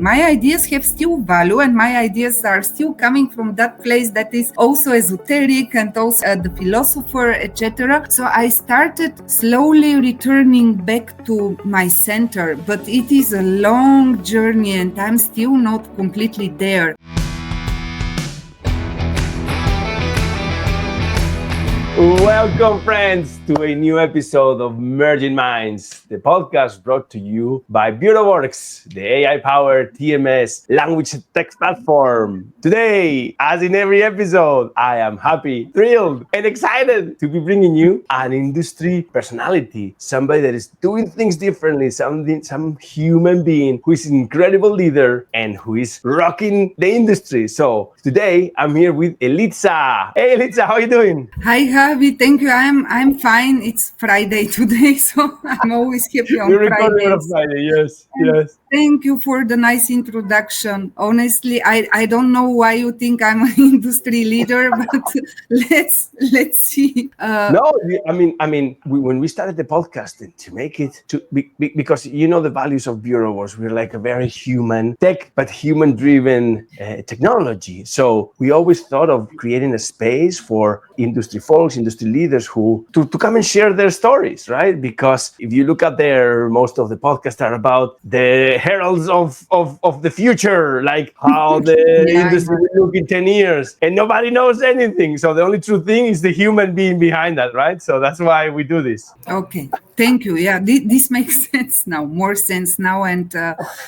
My ideas have still value, and my ideas are still coming from that place that is also esoteric and also the philosopher, etc. So I started slowly returning back to my center, but it is a long journey and I'm still not completely there. Welcome, friends, to a new episode of Merging Minds, the podcast brought to you by BureauWorks, the AI-powered TMS language text platform. Today, as in every episode, I am happy, thrilled, and excited to be bringing you an industry personality, somebody that is doing things differently, some human being who is an incredible leader and who is rocking the industry. So today, I'm here with Elitza. Hey, Elitza, how are you doing? Hi, Javi. Thank you. I'm fine. It's Friday today, so I'm always happy on You're recording on a Fridays. Friday, yes. Thank you for the nice introduction. Honestly, I don't know why you think I'm an industry leader, but let's see. No, when we started the podcast to make it because you know the values of BureauWorks, we're like a very human tech, but human-driven technology. So we always thought of creating a space for industry folks, industry leaders who to come and share their stories, right? Because if you look at most of the podcasts are about the heralds of the future, like how the industry will look in 10 years, and nobody knows anything. So the only true thing is the human being behind that, right? So that's why we do this. Okay, thank you. Yeah, this makes sense now, more sense now. And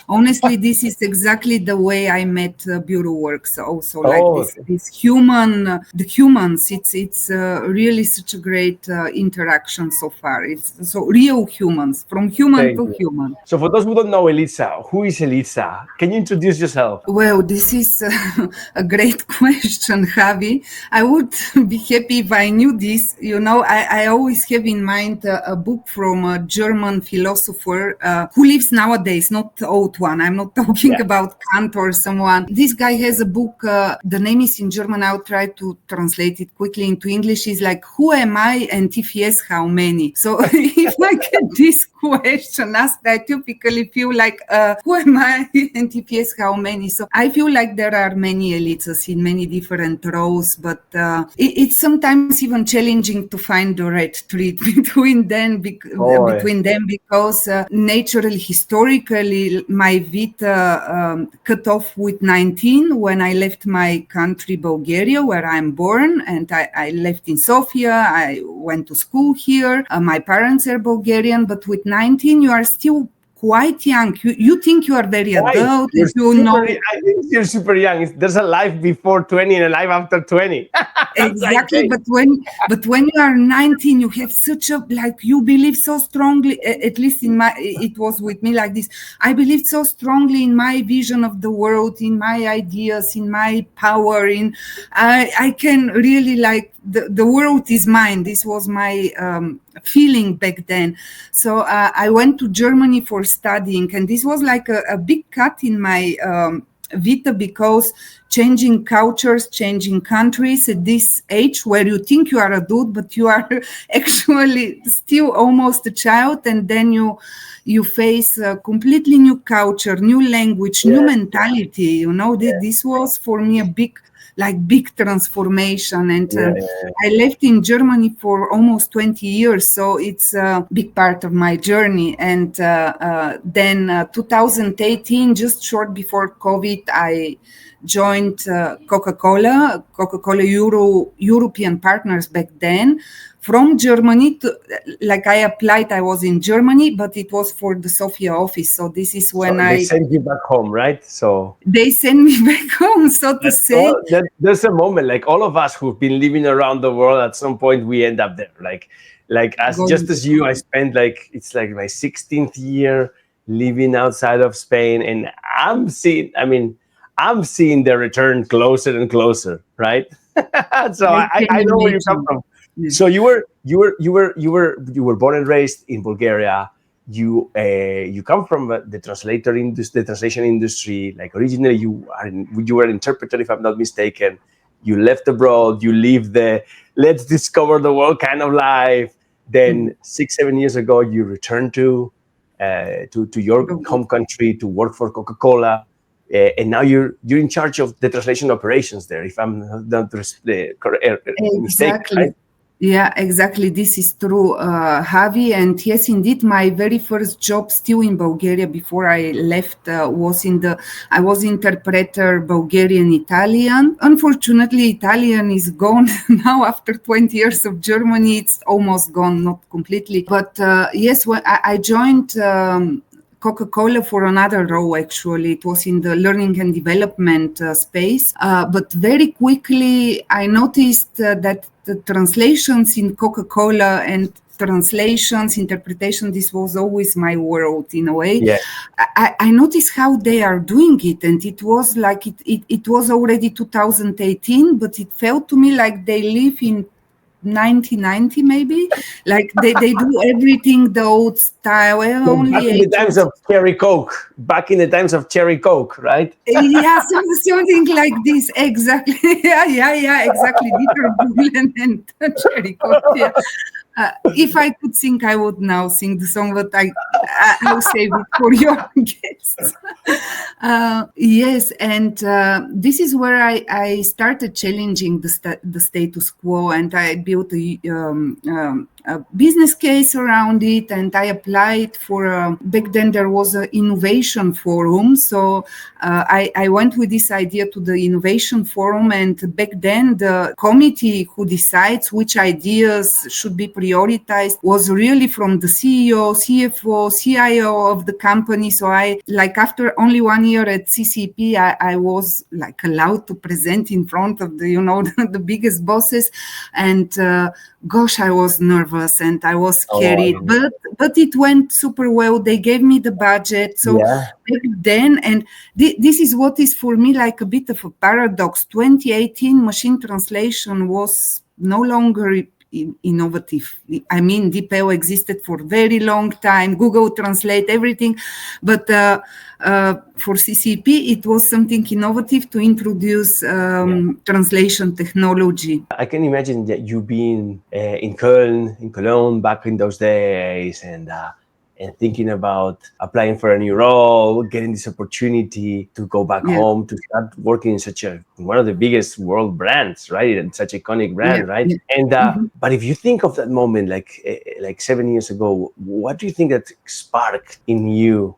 honestly, this is exactly the way I met BureauWorks also, like this human, the humans, it's really such a great interaction so far. It's so real humans, from human to human. So for those who don't know Elitza, who is Elitza? Can you introduce yourself? Well, this is a great question, Javi. I would be happy if I knew this. You know, I always have in mind a book from a German philosopher who lives nowadays, not the old one. I'm not talking about Kant or someone. This guy has a book. The name is in German. I'll try to translate it quickly into English. Is like, who am I? And if yes, how many? So if I get this question asked, I typically feel like, who am I? And if yes, how many? So I feel like there are many Elitzas in many different roles, but it's sometimes even challenging to find the right thread between them because naturally, historically, my vita cut off with 19 when I left my country, Bulgaria, where I'm born, and I left in Sofia. I went to school here. My parents are Bulgarian, but with 19, you are still quite young. You think you are very adult. I think you're super young. There's a life before 20 and a life after 20. Exactly, but when you are 19, you have such a, like, you believe so strongly, at least it was with me like this. I believed so strongly in my vision of the world, in my ideas, in my power, I can really, like, the world is mine. This was my feeling back then. So I went to Germany for studying, and this was like a big cut in my vita, because changing cultures, changing countries at this age where you think you are adult, but you are actually still almost a child, and then you face a completely new culture, new language, new mentality. You know, this was for me a big transformation, and I left in Germany for almost 20 years, so it's a big part of my journey. And then 2018, just short before COVID, I joined Coca-Cola European Partners back then. From Germany I applied, I was in Germany, but it was for the Sofia office. So this is when they send you back home, right? So they send me back home, so to say. There's a moment, like all of us who've been living around the world, at some point we end up there. Like just as you, I spent it's like my 16th year living outside of Spain, and I'm seeing the return closer and closer, right? So I know where you come from. So you were born and raised in Bulgaria. You come from the translation industry. Like originally you were an interpreter, if I'm not mistaken. You left abroad. You lived the let's discover the world kind of life. Then 6-7 years ago, you returned to your home country to work for Coca-Cola. and now you're in charge of the translation operations there, if I'm not mistaken, right? Yeah, exactly. This is true, Javi. And yes, indeed, my very first job still in Bulgaria before I left was I was interpreter Bulgarian Italian. Unfortunately, Italian is gone now after 20 years of Germany. It's almost gone, not completely. But yes, when I joined Coca-Cola for another role, actually. It was in the learning and development space. But very quickly, I noticed that the translations in Coca-Cola and translations, interpretation, this was always my world in a way. Yeah. I noticed how they are doing it, and it was like it was already 2018, but it felt to me like they live in 1990 maybe, like they do everything the old style. So back in the times of Cherry Coke, right? Yeah, something like this, exactly. yeah, exactly. Dieter Bohlen and Cherry Coke. Yeah. If I could sing, I would now sing the song, but I'll save it for your guests. Yes, and this is where I started challenging the status quo, and I built a business case around it, and I applied for back then there was an innovation forum, so I went with this idea to the innovation forum, and back then the committee who decides which ideas should be prioritized was really from the CEO, CFO, CIO of the company. So I, like, after only 1 year at CCP, I was like allowed to present in front of the, the biggest bosses, and gosh, I was nervous and I was scared, but it went super well. They gave me the budget. So back then, and this is what is for me like a bit of a paradox. 2018 machine translation was no longer innovative. I mean, DeepL existed for a very long time, Google Translate, everything, but for CCP, it was something innovative to introduce translation technology. I can imagine that you being in Cologne back in those days, and thinking about applying for a new role, getting this opportunity to go back home, to start working in one of the biggest world brands, right? And such iconic brand, right? Yeah. And but if you think of that moment, like 7 years ago, what do you think that sparked in you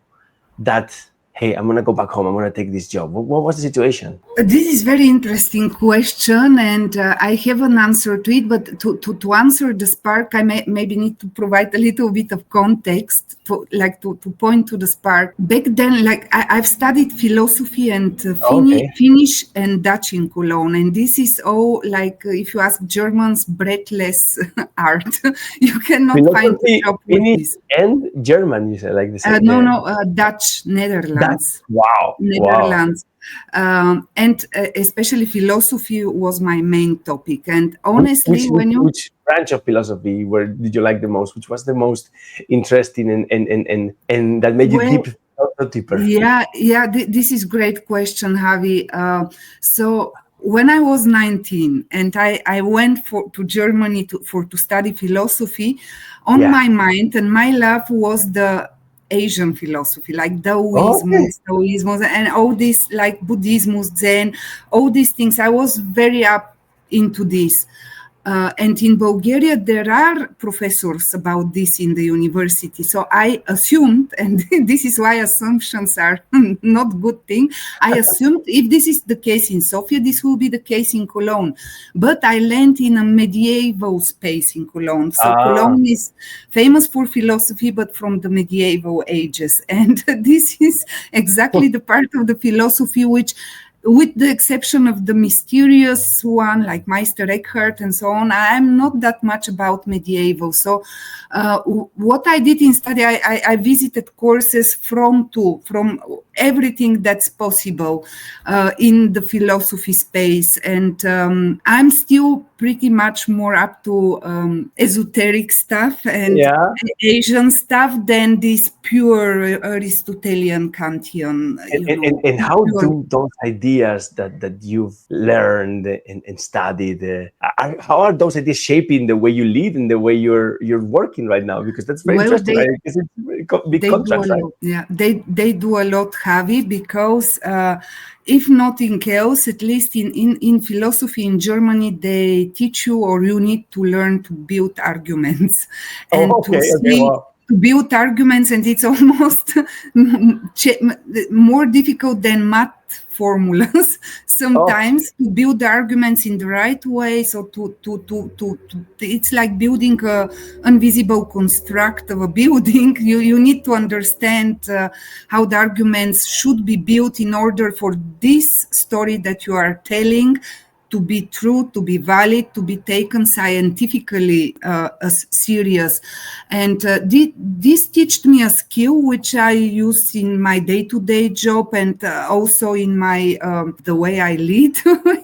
that, hey, I'm going to go back home, I'm going to take this job? What was the situation? This is a very interesting question, and I have an answer to it, but to answer the spark, I maybe need to provide a little bit of context, to point to the spark. Back then, like I've studied philosophy and Finnish and Dutch in Cologne, and this is all, like, if you ask Germans, breathless art. You cannot find a job with this. And German, you said, like this? Dutch, Netherlands. Wow. Netherlands. And especially philosophy was my main topic. And honestly, which branch of philosophy did you like the most? Which was the most interesting and that made you deeper? Yeah. This is a great question, Javi. So when I was 19 and I went to Germany to study philosophy, on my mind and my love was the Asian philosophy, like Taoism, and all this, like Buddhism, Zen, all these things. I was very up into this. And in Bulgaria, there are professors about this in the university. So I assumed, and this is why assumptions are not good thing. I assumed if this is the case in Sofia, this will be the case in Cologne. But I landed in a medieval space in Cologne. So Cologne is famous for philosophy, but from the medieval ages. And this is exactly the part of the philosophy which, with the exception of the mysterious one, like Meister Eckhart and so on, I'm not that much about medieval. So what I did in study, I visited courses from everything that's possible in the philosophy space. And I'm still pretty much more up to esoteric stuff and Asian stuff than this pure Aristotelian Kantian. And how do those ideas that you've learned and studied, how are those ideas shaping the way you lead and the way you're working right now? Because that's very interesting, right? Because it's a big contrast, right? Yeah, they do a lot, Javi, because if nothing else, at least in philosophy in Germany, they teach you, or you need to learn to build arguments and to build arguments, and it's almost more difficult than math formulas sometimes to build arguments in the right way. So to it's like building a invisible construct of a building. You need to understand how the arguments should be built in order for this story that you are telling to be true, to be valid, to be taken scientifically as serious. And this taught me a skill which I use in my day-to-day job and also in my the way I lead,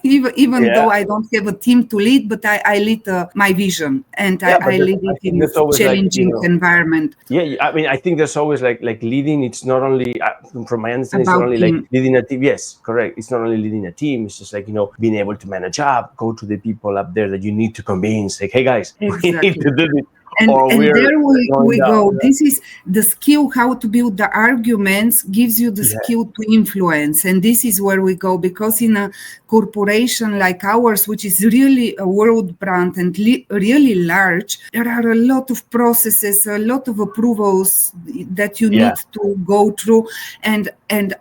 even though I don't have a team to lead, but I lead my vision, and I lead it in a challenging environment. Yeah, I mean, I think there's always like leading. It's not only, from my understanding, it's not only like leading a team. Yes, correct. It's not only leading a team. It's just like, being able to manage up, go to the people up there that you need to convince, like, hey guys, we need to do this. And there we go. This is the skill how to build the arguments, gives you the skill to influence. And this is where we go, because in a corporation like ours, which is really a world brand and really large, there are a lot of processes, a lot of approvals that you need to go through, and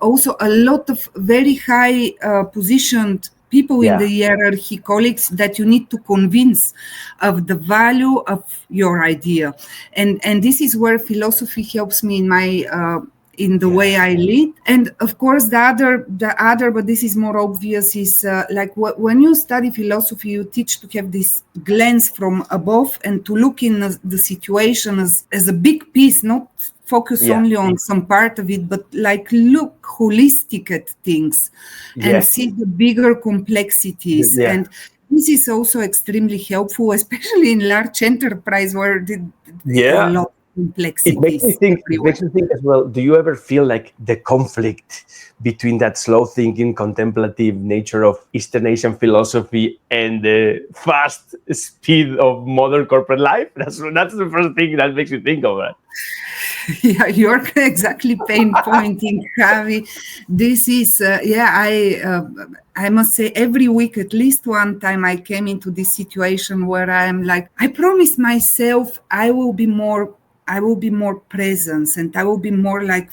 also a lot of very high positioned people in the hierarchy, colleagues that you need to convince of the value of your idea. And this is where philosophy helps me in my in the way I lead. And of course, the other, but this is more obvious, is like when you study philosophy, you teach to have this glance from above and to look in the situation as a big piece, not focus only on some part of it, but like look holistic at things and see the bigger complexities. And this is also extremely helpful, especially in large enterprise where a lot of complexities. It makes me think as well, do you ever feel like the conflict between that slow thinking, contemplative nature of Eastern Asian philosophy and the fast speed of modern corporate life? That's the first thing that makes you think of that. Yeah, you're exactly pinpointing, Javi. This is, I must say, every week, at least one time, I came into this situation where I'm like, I promised myself I will be more present, and I will be more like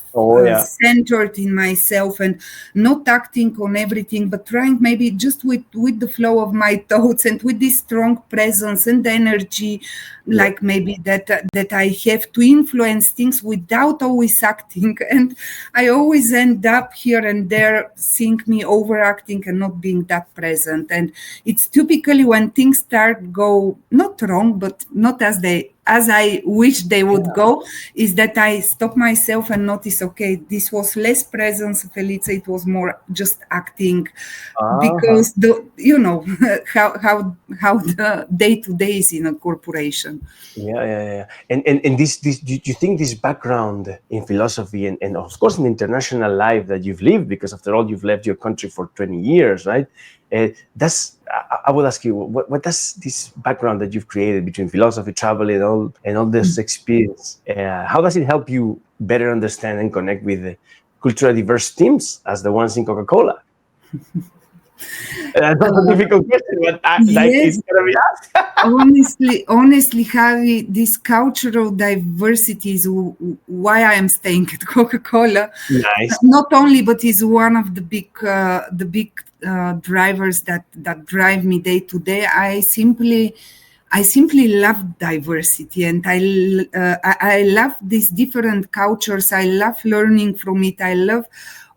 centered in myself and not acting on everything, but trying maybe just with the flow of my thoughts and with this strong presence and energy, like maybe that I have to influence things without always acting. And I always end up here and there seeing me overacting and not being that present. And it's typically when things start go not wrong, but not as I wish they would go, is that I stop myself and notice, okay, this was less presence of Elitza, it was more just acting, because how the day-to-day is in a corporation. And this do you think this background in philosophy and of course in international life that you've lived, because after all you've left your country for 20 years, right? I will ask you, what does this background that you've created between philosophy, travel, and all this experience, how does it help you better understand and connect with the culturally diverse teams as the ones in Coca-Cola? That's a difficult question, but it's gonna be asked. honestly, Javi, this cultural diversity is why I am staying at Coca-Cola. Nice. Not only, but is one of the big drivers that drive me day to day. I simply love diversity, and I love these different cultures. I love learning from it. I love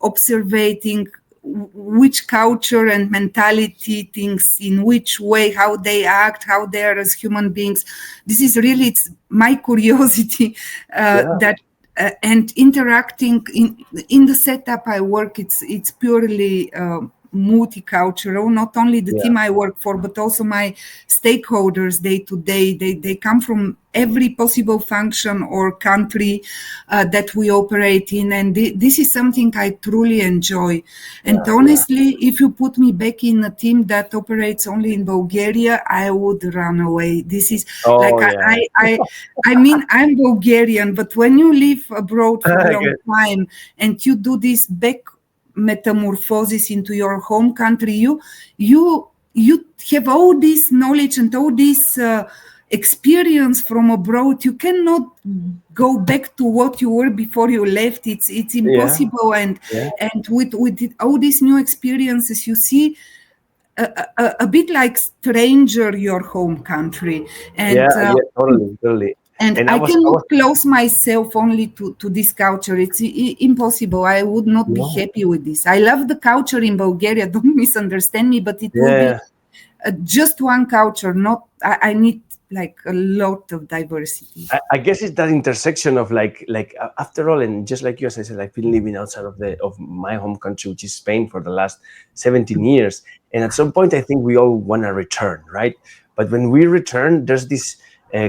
observing which culture and mentality thinks in which way, how they act, how they are as human beings. This is really, it's my curiosity that and interacting in the setup I work. It's purely multicultural, not only the team I work for, but also my stakeholders day to day. They come from every possible function or country that we operate in. And this is something I truly enjoy. And honestly, if you put me back in a team that operates only in Bulgaria, I would run away. This is I mean, I'm Bulgarian, but when you live abroad for a long time and you do this back metamorphosis into your home country, you have all this knowledge and all this experience from abroad. You cannot go back to what you were before you left. It's impossible. And with all these new experiences, you see a bit like stranger your home country. And totally. And I cannot close myself only to this culture. It's impossible. I would not be happy with this. I love the culture in Bulgaria. Don't misunderstand me, but it will be just one culture. Not I need like a lot of diversity. I guess it's that intersection of like after all, and just like you, as I said, I've been living outside of my home country, which is Spain, for the last 17 years. And at some point, I think we all want to return, right? But when we return, there's this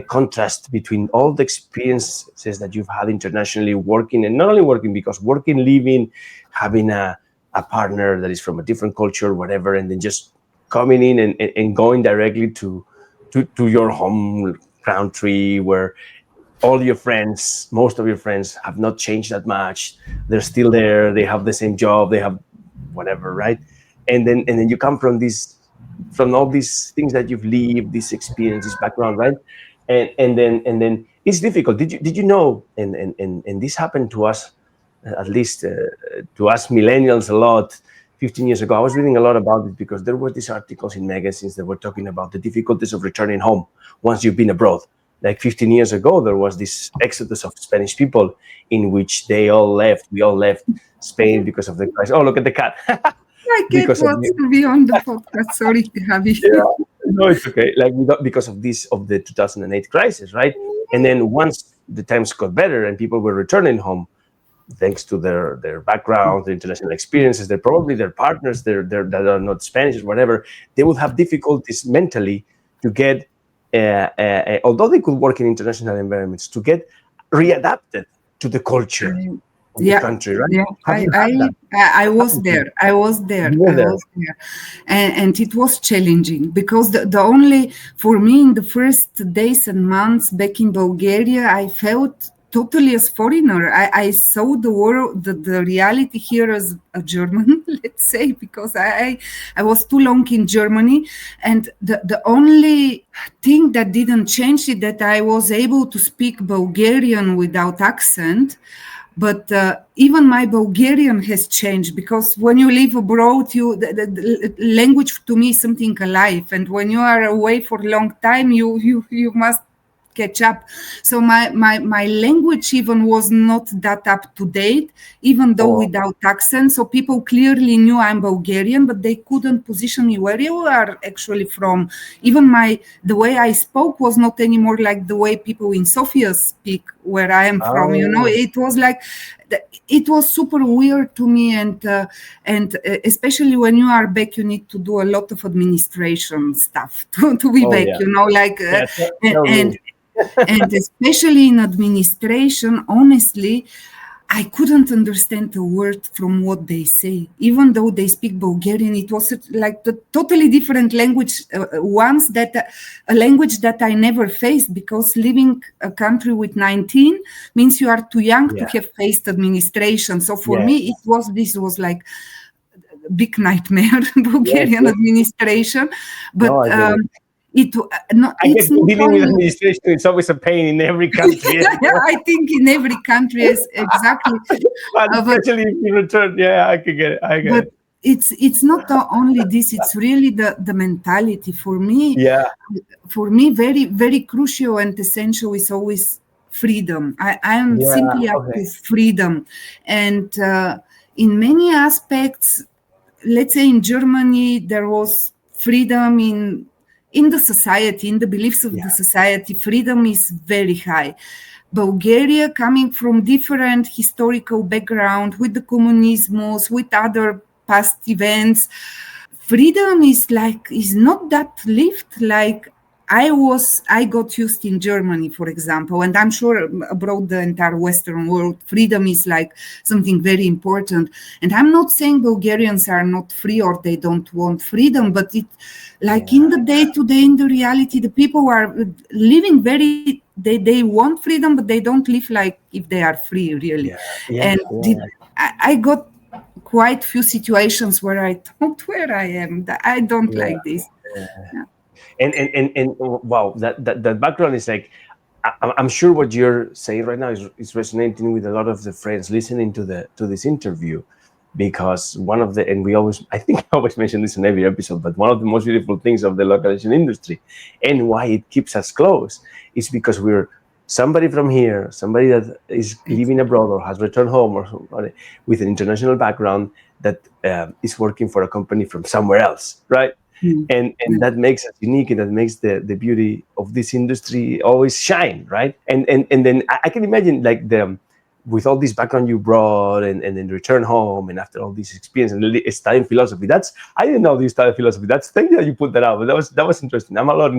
contrast between all the experiences that you've had internationally working, and not only working, because working, living, having a partner that is from a different culture, whatever, and then just coming in and going directly to your home country where all your friends, most of your friends, have not changed that much. They're still there. They have the same job. They have whatever, right? And then you come from all these things that you've lived, this experience, this background, right? And then it's difficult. Did you know? And this happened to us, at least to us millennials, a lot. 15 years ago, I was reading a lot about it because there were these articles in magazines that were talking about the difficulties of returning home once you've been abroad. Like 15 years ago, there was this exodus of Spanish people in which we all left Spain because of the crisis. Oh, look at the cat. My cat wants to be on the podcast. Sorry, Javi. No, it's okay. Like because of the 2008 crisis, right? And then once the times got better and people were returning home, thanks to their background, their international experiences, they're probably their partners, that are not Spanish or whatever, they would have difficulties mentally to get, although they could work in international environments, to get readapted to the culture of the country, right? Yeah, I was there. And it was challenging because the only, for me, in the first days and months back in Bulgaria, I felt totally as foreigner. I saw the world, the reality here as a German, let's say, because I was too long in Germany. And the only thing that didn't change is that I was able to speak Bulgarian without accent. But even my Bulgarian has changed because when you live abroad, the language to me is something alive. And when you are away for a long time, you must catch up. So my language even was not that up to date, even though without accent. So people clearly knew I'm Bulgarian, but they couldn't position me where you are actually from. Even the way I spoke was not anymore like the way people in Sofia speak where I am from. It was like, it was super weird to me, and especially when you are back, you need to do a lot of administration stuff to be back. And especially in administration, honestly, I couldn't understand a word from what they say. Even though they speak Bulgarian, it was like a totally different language. A language that I never faced, because living a country with 19 means you are too young to have faced administration. So for me, this was like a big nightmare, Bulgarian administration. But I guess dealing with administration is always a pain in every country. I think in every country is exactly. But especially if you return, I can get it. I get it. It's not only this; it's really the mentality. For me, very very crucial and essential is always freedom. I am simply up to freedom, and in many aspects, let's say in Germany there was freedom in the society, in the beliefs of the society, freedom is very high. Bulgaria, coming from different historical background, with the communismos, with other past events. Freedom is not that lived like I got used in Germany, for example, and I'm sure abroad the entire Western world, freedom is like something very important. And I'm not saying Bulgarians are not free or they don't want freedom, but it in the day-to-day, in the reality, the people are living they want freedom, but they don't live like if they are free, really. I got quite few situations where I thought, where I am, I don't like this. And wow, that background is like, I'm sure what you're saying right now is resonating with a lot of the friends listening to this interview, because I think I always mention this in every episode, but one of the most beautiful things of the localization industry and why it keeps us close is because we're somebody from here, somebody that is living abroad or has returned home, or somebody with an international background that is working for a company from somewhere else, right? And that makes us unique, and that makes the beauty of this industry always shine, right? And then I can imagine like with all this background you brought, and then return home, and after all this experience and studying philosophy. I didn't know you studied philosophy. Thank you that you put that out. But that was interesting. I'm a lot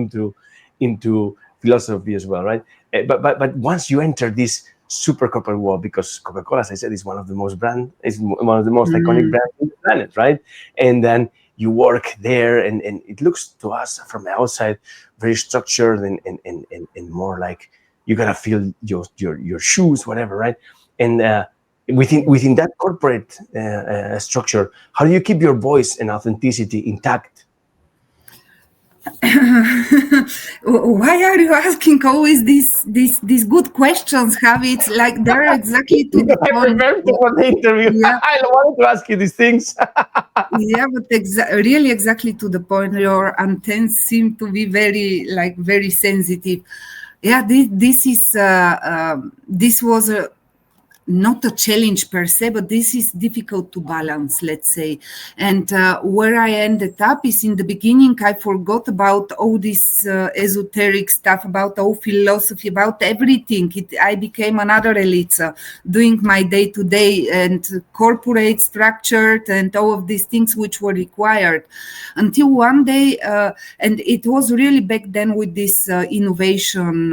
into philosophy as well, right? But once you enter this super corporate world, because Coca-Cola, as I said, is one of the most iconic brands in the planet, right? And then you work there, and it looks to us from the outside very structured and more like you gotta feel your shoes, whatever, right? And within that corporate structure, how do you keep your voice and authenticity intact? Why are you asking always these good questions, Javi? It's like they're exactly to the point. For the interview. Yeah. I wanted to ask you these things. Yeah, but really exactly to the point. Your antennas seem to be very sensitive. Yeah, this was not a challenge per se, but this is difficult to balance, let's say. And where I ended up is in the beginning, I forgot about all this esoteric stuff, about all philosophy, about everything. I became another Elitza, doing my day-to-day and corporate structured and all of these things which were required. Until one day, and it was really back then with this innovation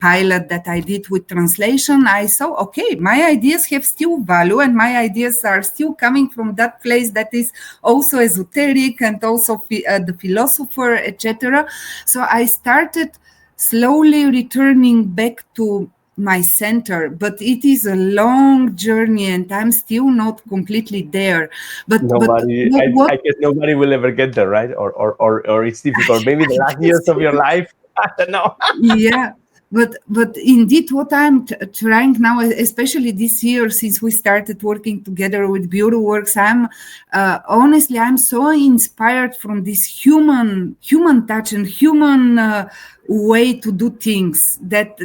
pilot that I did with translation, I saw, okay, my ideas have still value, and my ideas are still coming from that place that is also esoteric and also the philosopher, etc. So I started slowly returning back to my center, but it is a long journey, and I'm still not completely there. But I guess nobody will ever get there, right? Or it's difficult. Maybe the last years of your life. I don't know. Yeah. But indeed, what I'm trying now, especially this year, since we started working together with Bureau Works, I'm so inspired from this human touch and human way to do things that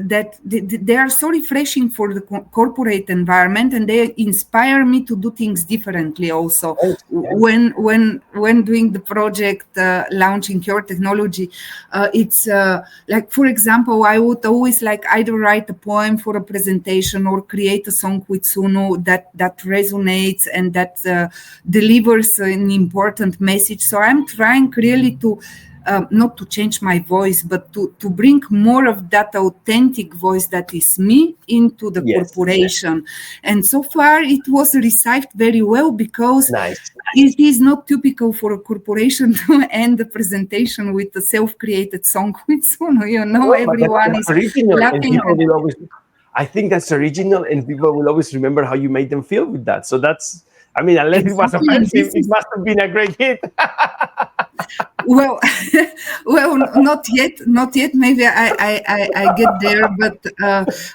they are so refreshing for the corporate environment, and they inspire me to do things differently also. When doing the project launching your technology, it's like, for example, I would always either write a poem for a presentation or create a song with Sunu that resonates and that delivers an important message. So I'm trying really to not to change my voice, but to bring more of that authentic voice that is me into the corporation. And so far it was received very well, because it is not typical for a corporation to end the presentation with a self-created song with Sunu. Everyone is laughing. I think that's original, and people will always remember how you made them feel with that. So that's, unless it was offensive, it must have been a great hit. Well, not yet. Maybe I get there,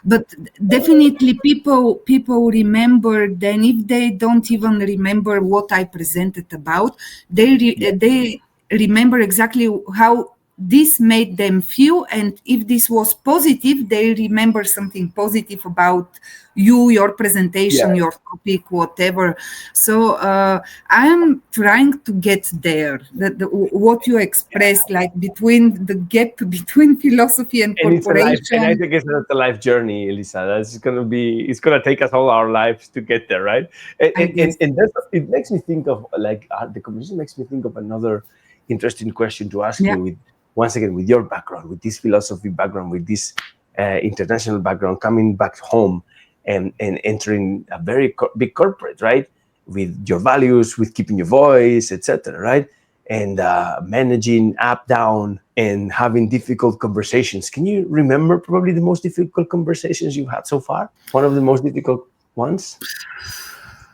but definitely people remember. Then, if they don't even remember what I presented about, they remember exactly how this made them feel, and if this was positive, they remember something positive about you, your presentation, your topic, whatever. So I'm trying to get there. What you expressed, like between the gap between philosophy and corporation. And I think it's a life journey, Elisa. It's gonna take us all our lives to get there, right? It makes me think of the conversation makes me think of another interesting question to ask you. Once again, with your background, with this philosophy background, with this international background, coming back home and entering a very big corporate, right? With your values, with keeping your voice, etc., right? And managing up, down, and having difficult conversations. Can you remember probably the most difficult conversations you've had so far? One of the most difficult ones?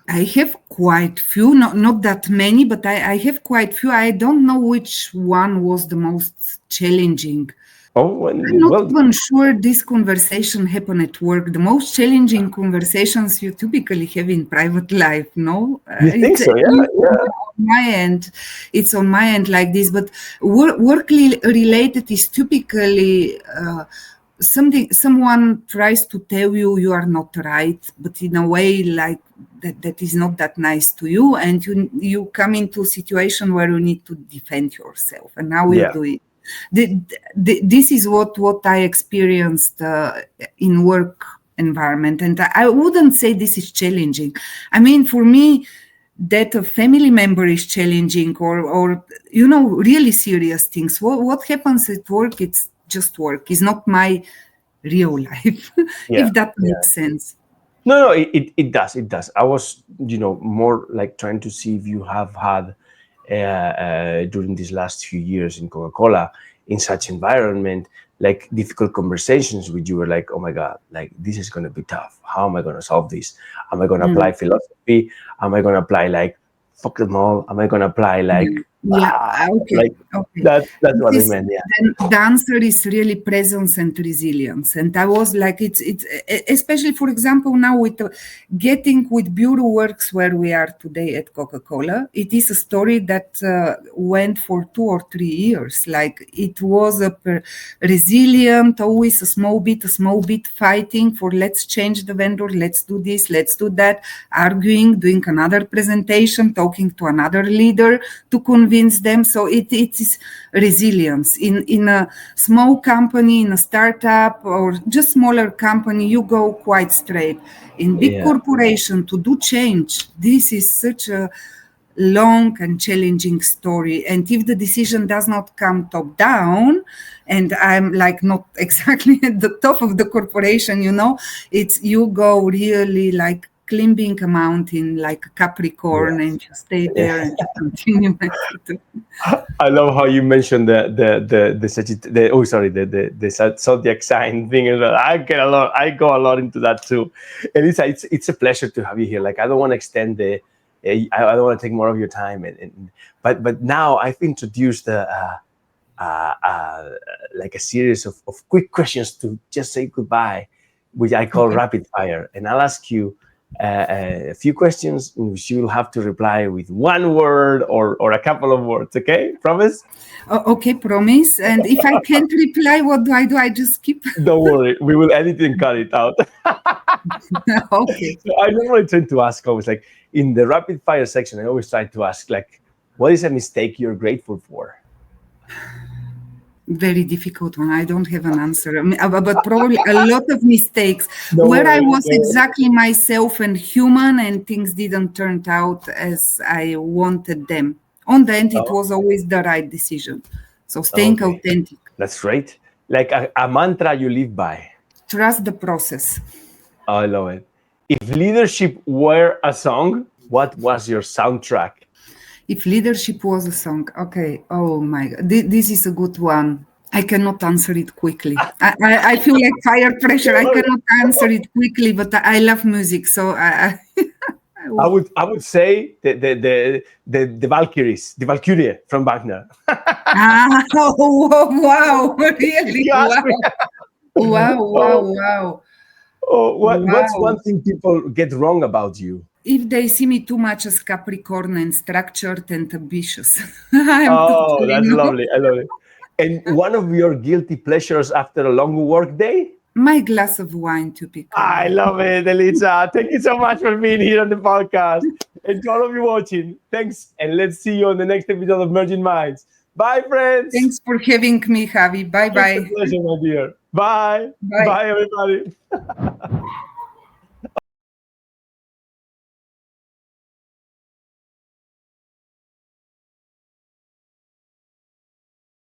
I have quite few, not that many, but I have quite few. I don't know which one was the most challenging. I'm not even sure this conversation happened at work. The most challenging conversations you typically have in private life, no? You think so? Yeah. It's on my end like this, but work-related is typically someone tries to tell you are not right, but in a way like that is not that nice to you, and you come into a situation where you need to defend yourself, and now you do it. This is what I experienced in work environment, and I wouldn't say this is challenging. I mean, for me, that a family member is challenging, or really serious things. What happens at work? It's just work. It's not my real life. If that makes sense. No, it does. It does. I was, more like trying to see if you have had during these last few years in Coca-Cola, in such environment, like difficult conversations with you were like, oh my God, like this is going to be tough. How am I going to solve this? Am I going to apply philosophy? Am I going to apply like fuck them all? Am I going to apply like that's what I meant. Then the answer is really presence and resilience. And I was like, it's especially, for example, now with getting with Bureau Works where we are today at Coca-Cola, it is a story that went for 2 or 3 years. Like it was a resilient, always a small bit fighting for let's change the vendor, let's do this, let's do that, arguing, doing another presentation, talking to another leader to convince them. So it is resilience. In a small company, in a startup, or just smaller company, you go quite straight. In big corporation, to do change, this is such a long and challenging story. And if the decision does not come top down, and I'm like not exactly at the top of the corporation, it's you go really like climbing a mountain like a Capricorn, and you stay there and you continue. I love how you mentioned the zodiac sign thing. I go a lot into that too. And it's a pleasure to have you here. Like I don't want to extend I don't want to take more of your time. But now I've introduced like a series of quick questions to just say goodbye, which I call rapid fire. And I'll ask you a few questions in which you'll have to reply with one word or a couple of words. Okay, promise? Okay, promise. And if I can't reply, what do? I just skip? Don't worry, we will edit and cut it out. Okay. So I normally tend to ask always, like in the rapid fire section, I always try to ask, like, what is a mistake you're grateful for? Very difficult one. I don't have an answer, but probably a lot of mistakes where I was exactly myself and human, and things didn't turn out as I wanted them. On the end, it was always the right decision. So staying authentic. That's great. Like a mantra you live by. Trust the process. Oh, I love it. If leadership were a song, what was your soundtrack? If leadership was a song, okay. Oh my God, this is a good one. I cannot answer it quickly. I feel like fire pressure. I cannot answer it quickly, but I love music, so I would say the Valkyries, the Valkyrie from Wagner. Wow! Really? Wow! Oh, what's one thing people get wrong about you? If they see me too much as Capricorn and structured and ambitious. That's lovely. I love it. And one of your guilty pleasures after a long work day? My glass of wine, typically. I love it, Elitza. Thank you so much for being here on the podcast. And to all of you watching, thanks. And let's see you on the next episode of Merging Minds. Bye, friends. Thanks for having me, Javi. Bye-bye. It's a pleasure, my dear. Bye. Bye. Bye, everybody.